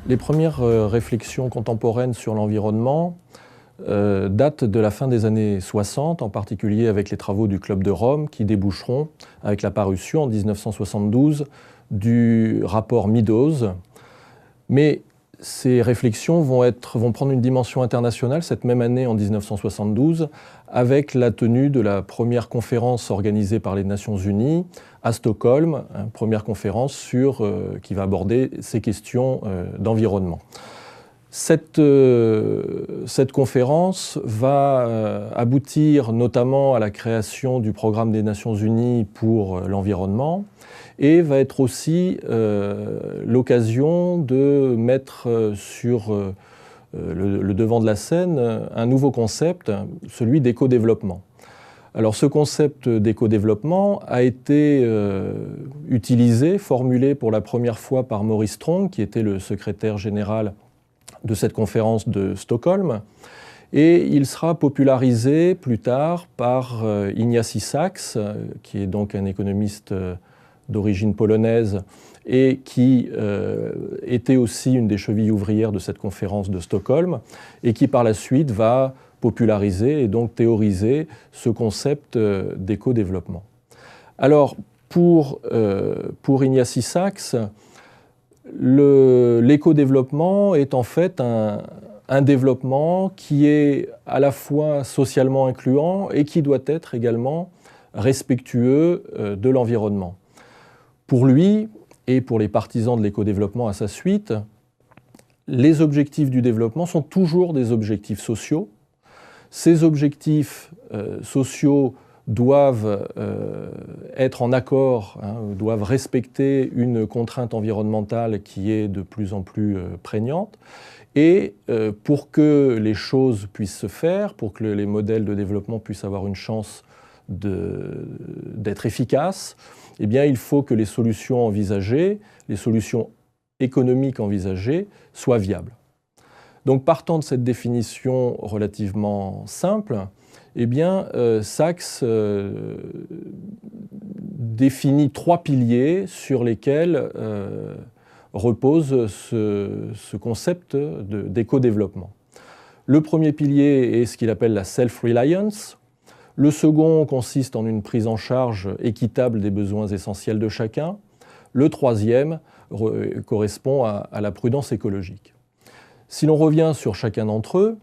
Les premières réflexions contemporaines sur l'environnement datent de la fin des années 60, en particulier avec les travaux du Club de Rome qui déboucheront avec la parution en 1972 du rapport Meadows. Mais ces réflexions vont prendre une dimension internationale cette même année, en 1972, avec la tenue de la première conférence organisée par les Nations Unies à Stockholm, première conférence qui va aborder ces questions d'environnement. Cette conférence va aboutir notamment à la création du programme des Nations Unies pour l'environnement et va être aussi l'occasion de mettre sur le devant de la scène un nouveau concept, celui d'éco-développement. Alors ce concept d'éco-développement a été utilisé, formulé pour la première fois par Maurice Strong, qui était le secrétaire général de cette conférence de Stockholm, et il sera popularisé plus tard par Ignacy Sachs, qui est donc un économiste d'origine polonaise et qui était aussi une des chevilles ouvrières de cette conférence de Stockholm, et qui par la suite va populariser et donc théoriser ce concept d'éco-développement. Alors pour Ignacy Sachs, l'éco-développement est en fait un développement qui est à la fois socialement incluant et qui doit être également respectueux de l'environnement. Pour lui, et pour les partisans de l'éco-développement à sa suite, les objectifs du développement sont toujours des objectifs sociaux. Ces objectifs sociaux doivent être en accord, doivent respecter une contrainte environnementale qui est de plus en plus prégnante. Et pour que les choses puissent se faire, pour que les modèles de développement puissent avoir une chance d'être efficaces, eh bien, il faut que les solutions envisagées, les solutions économiques envisagées, soient viables. Donc, partant de cette définition relativement simple, eh bien, Sachs définit trois piliers sur lesquels repose ce concept d'éco-développement. Le premier pilier est ce qu'il appelle la self-reliance. Le second consiste en une prise en charge équitable des besoins essentiels de chacun. Le troisième correspond à la prudence écologique. Si l'on revient sur chacun d'entre eux,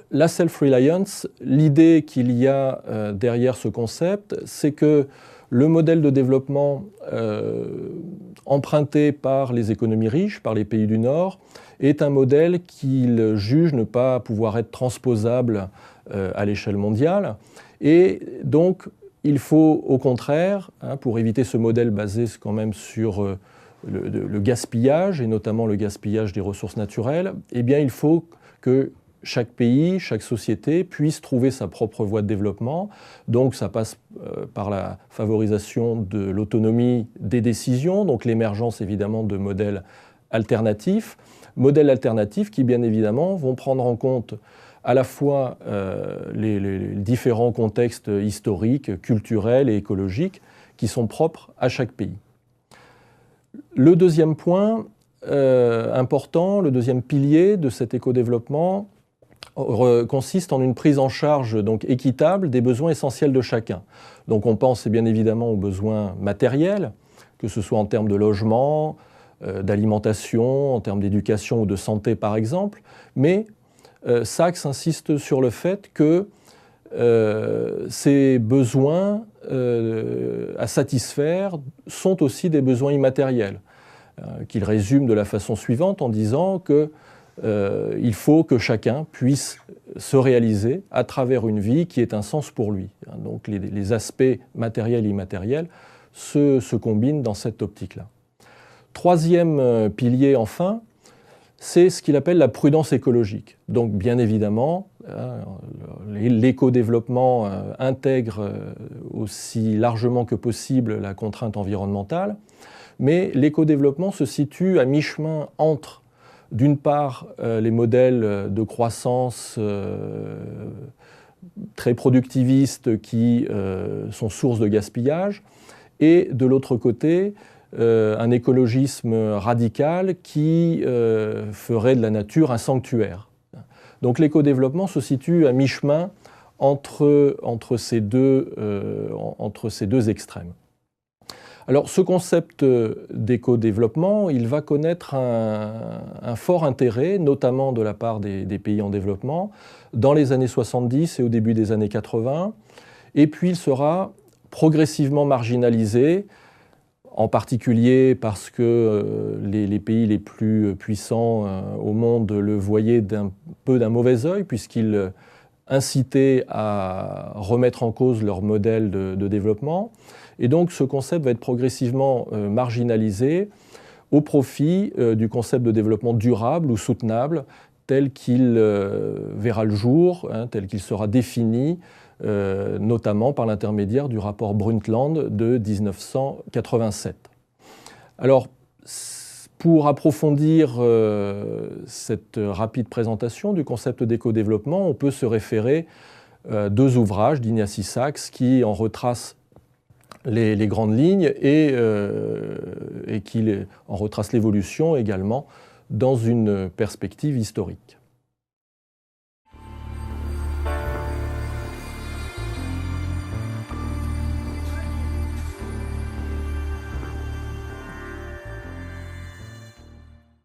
la self-reliance, l'idée qu'il y a derrière ce concept, c'est que le modèle de développement emprunté par les économies riches, par les pays du Nord, est un modèle qu'il juge ne pas pouvoir être transposable à l'échelle mondiale. Et donc, il faut au contraire, pour éviter ce modèle basé quand même sur le gaspillage, et notamment le gaspillage des ressources naturelles, eh bien, il faut que chaque pays, chaque société puisse trouver sa propre voie de développement. Donc ça passe par la favorisation de l'autonomie des décisions, donc l'émergence évidemment de modèles alternatifs qui bien évidemment vont prendre en compte à la fois les différents contextes historiques, culturels et écologiques qui sont propres à chaque pays. Le deuxième point important, le deuxième pilier de cet éco-développement consiste en une prise en charge donc équitable des besoins essentiels de chacun. Donc on pense bien évidemment aux besoins matériels, que ce soit en termes de logement, d'alimentation, en termes d'éducation ou de santé par exemple, mais Sachs insiste sur le fait que ces besoins à satisfaire sont aussi des besoins immatériels, qu'il résume de la façon suivante en disant que il faut que chacun puisse se réaliser à travers une vie qui ait un sens pour lui. Donc les aspects matériels et immatériels se combinent dans cette optique-là. Troisième pilier enfin, c'est ce qu'il appelle la prudence écologique. Donc bien évidemment, l'éco-développement intègre aussi largement que possible la contrainte environnementale, mais l'éco-développement se situe à mi-chemin entre d'une part, les modèles de croissance très productivistes qui sont source de gaspillage, et de l'autre côté, un écologisme radical qui ferait de la nature un sanctuaire. Donc l'éco-développement se situe à mi-chemin entre ces deux extrêmes. Alors ce concept d'éco-développement, il va connaître un fort intérêt, notamment de la part des pays en développement, dans les années 70 et au début des années 80, et puis il sera progressivement marginalisé, en particulier parce que les pays les plus puissants au monde le voyaient d'un mauvais œil, puisqu'ils incitaient à remettre en cause leur modèle de développement. Et donc ce concept va être progressivement marginalisé au profit du concept de développement durable ou soutenable, tel qu'il verra le jour, tel qu'il sera défini, notamment par l'intermédiaire du rapport Brundtland de 1987. Alors, pour approfondir cette rapide présentation du concept d'éco-développement, on peut se référer à deux ouvrages d'Ignasi Sachs qui en retracent les grandes lignes et qui en retracent l'évolution également dans une perspective historique.